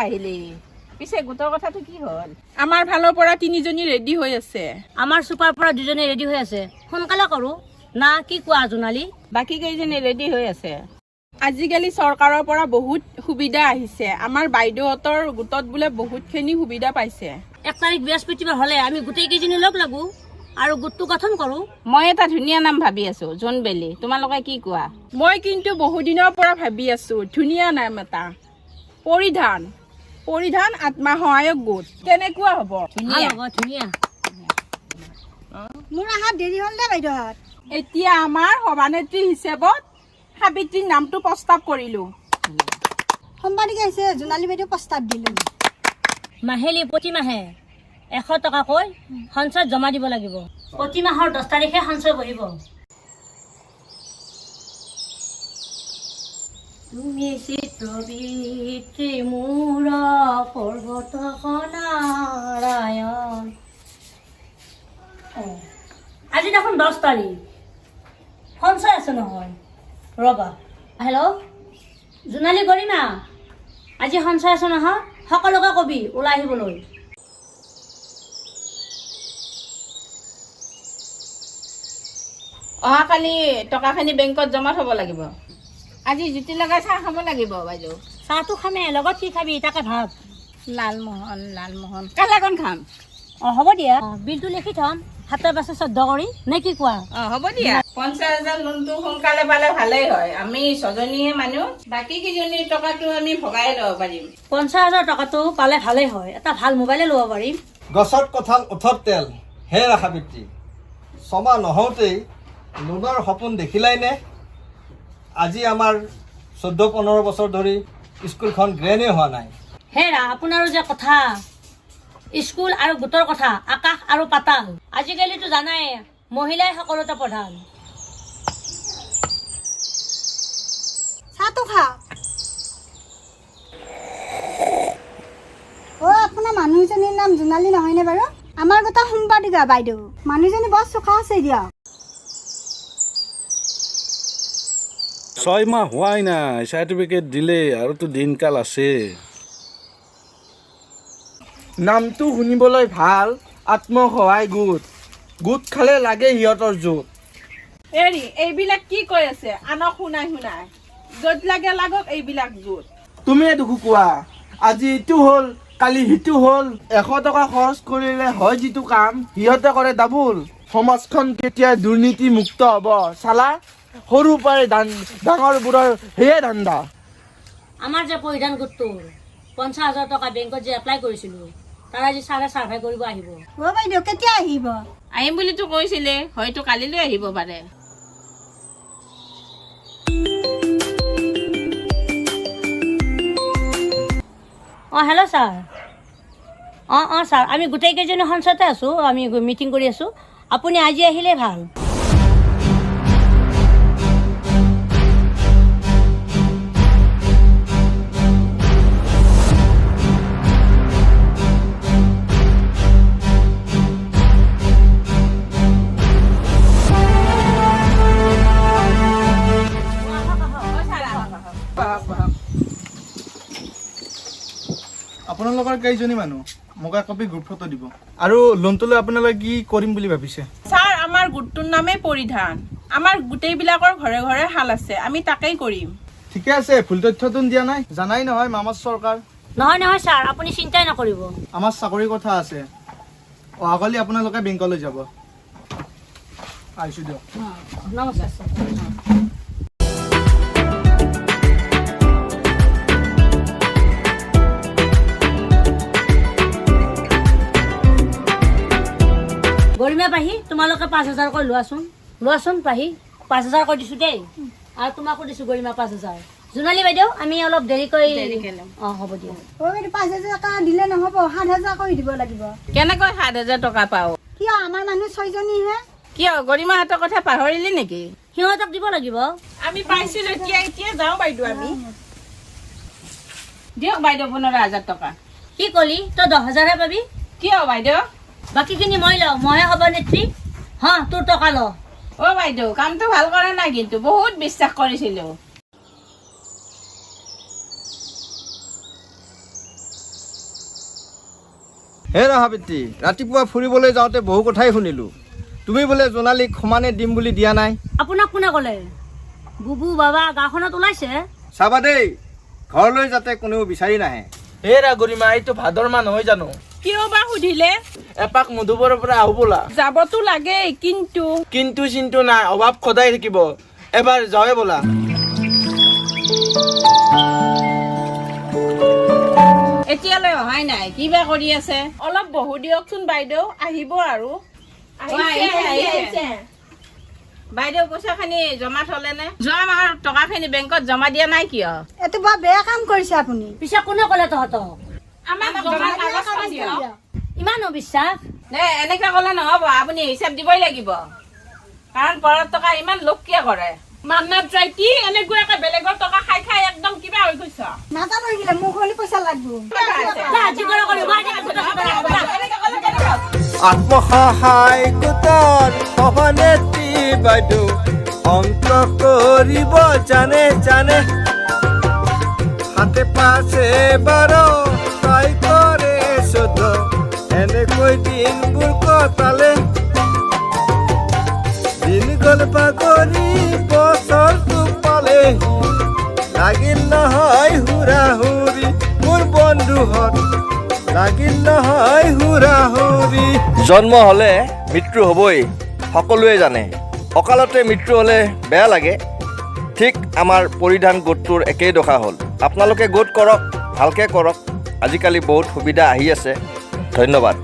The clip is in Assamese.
আহিলি পিছে গোটৰ কথাটো কি হ'ল আমাৰ ভালৰ পৰা তিনিজনী ৰেডি হৈ আছে আমাৰ সুপাৰ পৰা দুজনী ৰেডি হৈ আছে সোনকালে কৰো না কি কোৱা জোনালী বাকি কেইজনী ৰেডি হৈ আছে আজিকালি চৰকাৰৰ পৰা বহুত সুবিধা আহিছে আমাৰ বাইদেউহঁতৰ গোটত বোলে বহুতখিনি সুবিধা পাইছে 1 তাৰিখ বৃহস্পতিবাৰ হলে আমি গোটেই কেইজনী লগ লাগো আৰু গোটটো গঠন কৰো মই এটা ধুনীয়া নাম ভাবি আছো জোনবেলি তোমালোকে কি কোৱা মই কিন্তু বহু দিনৰ পৰা ভাবি আছো ধুনীয়া নাম এটা পৰিধান আত্মসহায়ক গোট কেনেকুৱা হ'ব ধুনীয়া মোৰ আহা দেৰি হ'ল দে বাইদেউহঁত এতিয়া আমাৰ সভানেত্ৰী হিচাপত সাবিত্ৰীৰ নামটো প্ৰস্তাৱ কৰিলো সম্পাদিকা আহিছে জোনালী বাইদেউ প্ৰস্তাৱ দিলো মাহেলি প্ৰতি মাহে 100 টকাকৈ সঞ্চয় জমা দিব লাগিব প্ৰতি মাহৰ 10 তাৰিখে সঞ্চয় বহিব তুমি চিত্ৰবিত্ৰী মোৰ পৰ্বত নাৰায়ণ আজি দেখোন 10 তাৰিখ সঞ্চয় আছে নহয় ৰবা হেল্ল' জোনালী গৰিমা আজি সঞ্চয় আছে নহয় সকলোকে কবি ওলাই আহিবলৈ অহাকালি টকাখিনি বেংকত জমা থব লাগিব আজি জুতি লগাই চাহ খাব লাগিব বাইদেউ চাহটো খামে লগত কি খাবি তাকে ভাব লালমোহন কালাকণ খাম হ'ব দিয়া বিলটো লিখি থম হাতে বাছে 14 কৰি নে কি কোৱা হ'ব দিয়া 50,000 লোনটো সোনকালে পালে ভালেই হয় আমি 6 জনীয়ে মানুহ বাকি কেইজনীৰ টকাটো আমি ভগাই ল'ব পাৰিম 50,000 টকাটো পালে ভালেই হয় এটা ভাল মোবাইলে ল'ব পাৰিম গছত কঁঠাল উঠত তেল হে ৰাসাবিত্ৰী ছমাহ নহওঁতেই লোনৰ সপোন দেখিলাই নে আজি আমাৰ 14-15 বছৰ ধৰি স্কুলখন গ্ৰেণ্ডেই হোৱা নাই হেৰা আপোনাৰো যে কথা স্কুল আৰু গোটৰ কথা আকাশ আৰু পাতাল আজিকালিতো জানাই মহিলাই সকলোতে প্ৰধান চাহটো খা আপোনাৰ মানুহজনীৰ নাম জোনালী নহয়নে বাৰু আমাৰ গোটা সম্পাদিকা বাইদেউ মানুহজনী বৰ চোকা আছে দিয়ক 6 মাহ হোৱাই নাই চাৰ্টিফিকেট দিলে আৰুতো দিনকাল আছে নামটো শুনিবলৈ ভাল আত্মসহায় গোট খালে লাগে সিহঁতৰ জোট এৰি এইবিলাক কি কৈ আছে আনক শুনাই য'ত লাগে লাগক এইবিলাক জোট তুমিয়ে দুখো কোৱা আজি ইটো হ'ল কালি সিটো হ'ল 100 টকা খৰচ কৰিলে হয় যিটো কাম সিহঁতে কৰে ডাবুল সমাজখন কেতিয়া দুৰ্নীতি মুক্ত হ'ব চালা সৰু পৰাই ডাঙৰ বুঢ়ৰ সেয়ে ধান্দা আমাৰ যে পৰিধান গোটটোৰ 50,000 টকা বেংকত যে এপ্লাই কৰিছিলো তাৰ আজি ছাৰে চাৰ্ভে কৰিব আহিব বাইদেউ কেতিয়া আহিব আহিম বুলিতো কৈছিলে হয়তো কালিলৈ আহিব পাৰে হেল্ল' ছাৰ ছাৰ আমি গোটেই কেইজনী সঞ্চয়তে আছোঁ আমি মিটিং কৰি আছোঁ আপুনি আজি আহিলে ভাল আপোনালোকৰ কেইজনী মানুহ মোক কপি গ্ৰুপ ফটো দিব আৰু লোনটো লৈ আপোনালোকে কি কৰিম বুলি ভাবিছে ছাৰ আমাৰ গোটটোৰ নামেই পৰিধান আমাৰ গোটেইবিলাকৰ ঘৰে ঘৰে হাল আছে আমি তাকেই কৰিম ঠিকে আছে ভুল তথ্যটো দিয়া নাই জানাই নহয় মামাৰ চৰকাৰ নহয় ছাৰ আপুনি চিন্তাই নকৰিব আমাৰ চাকৰিৰ কথা আছে অহাকালি আপোনালোকে বেংকলৈ যাব আহিছোঁ দিয়ক নমস্কাৰ ছাৰ গৰিমা পাহি তোমালোকে 5,000 কৈ লোৱাচোন পাহি 5,000 কৈ দিছো দেই আৰু তোমাকো দিছো গৰিমা 5,000 জোনালী বাইদেউ আমি অলপ দেৰিকৈ হ'ব দিয়া বাইদেউ 5,000 টকা দিলে নহ'ব 7,000 কৰি দিব লাগিব কেনেকৈ 7,000 টকা পাওঁ কিয় আমাৰ মানুহ 6 জনীহে কিয় গৰিমাহঁতৰ কথা পাহৰিলি নেকি সিহঁতক দিব লাগিব আমি পাইছিলো এতিয়া যাওঁ বাইদেউ আমি দিয়ক বাইদেউ 15,000 টকা কি কলি তই 10,000 হে পাবি কিয় বাইদেউ বাকীখিনি মই লওঁ মইহে সভানেত্ৰী তোৰ টকা ল বাইদেউ কামটো ভাল কৰা নাই কিন্তু বহুত বিশ্বাস কৰিছিলো হে ৰাহাপিত্ৰী, ৰাতিপুৱা ফুৰিবলৈ যাওঁতে বহু কথাই শুনিলোঁ। তুমি বোলে জোনালীক সমানে দিম বুলি দিয়া নাই। আপোনাক কোনে ক'লে? বুবু বাবা গাঁওখনত ওলাইছে। চাবা দেই, ঘৰলৈ যাতে কোনেও বিচাৰি নাহে। হে গৰিমা, এইটো ভাদৰ মাহ নহয় জানো? কিয় বা সুধিলে? এপাক মধুপুৰৰ পৰা আহো বোলা। যাবতো লাগে, কিন্তু কিন্তু চিন্তু নাই, অভাৱ সদায় থাকিব। এবাৰ যাওঁৱে বোলা। এতিয়ালৈ অহাই নাই, কিবা কৰি আছে? অলপ বহু দিয়কচোন বাইদেউ, আহিব আৰু। বাইদেউ পইচাখিনি জমা থলেনে? যোৱা মাহৰ টকাখিনি বেংকত জমা দিয়া নাই কিয়? এইটো বৰ বেয়া কাম কৰিছে আপুনি। পিছে কোনে ক'লে তহঁতক? আমাক জমা কাগজখন দিয়ক। ইমান অবিশ্বাস? নে এনেকে ক'লে নহ'ব, আপুনি হিচাপ দিবই লাগিব। কাৰণ পৰৰ টকা ইমান লোক কিয় কৰে? মান্নাত যাই কি এনেকুৱাকে বেলেগৰ টকা খাই খাই একদম কিবা হৈ গৈছ। নাজানো এইগিলা, মোক হ'লে পইচা লাগব। আত্মসহায় গোটৰ সভানেত্ৰী বাইদেউ অন্ত কৰিব জানে জানে, হাতে পাছে বাৰ তাই কৰে চোধ, এনেকৈ দিনবোৰ কটালে। দিন গ'ল পাগৰি বছৰটো পালে, লাগিল নহয় হুৰা হুৰি মোৰ বন্ধুহঁত, লাগিল নহয় হুৰা হুৰি। জন্ম হ'লে মৃত্যু হ'বই, সকলোৱে জানে। অকালতে মৃত্যু হ'লে বেয়া লাগে। ঠিক আমাৰ পৰিধান গোটটোৰ একেই দশা হ'ল। আপোনালোকে গোট কৰক, ভালকৈ কৰক। আজিকালি বহুত সুবিধা আহি আছে। ধন্যবাদ।